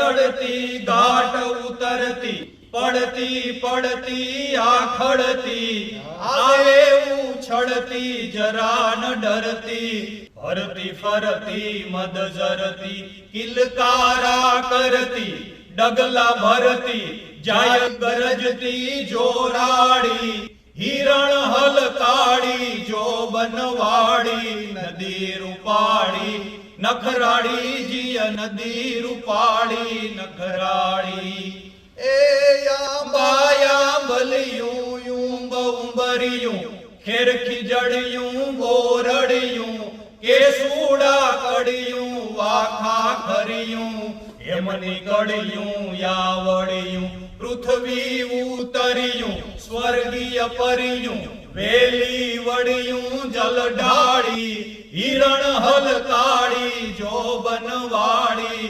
દળતી ઘાટ ઉતરતી પડતી પડતી આખડતી આવે ઉછળતી જરા ન ડરતી ફરતી ફરતી મદ જરતી કિલકારા કરતી ડગલા ભરતી જાય ગરજતી જોરાડી હિરણ હલકાડી જો બનવાડી નદી રૂપાળી નખરાળી જીય નદી રૂપાળી નખરાળી એ યાંબાયા બલિયું યું બઉંબરિયું ખેર ખીજડિયું બોરડિયું કેસુડા કડિયું વાખા ખરિયું હેમની કડિયું યાવડિયું પૃથ્વી ઉતરિયું સ્વર્ગીય પરિયું વેલી વડિયું જલ ઢાળી હિરણ હલકાળી જો બનવાળી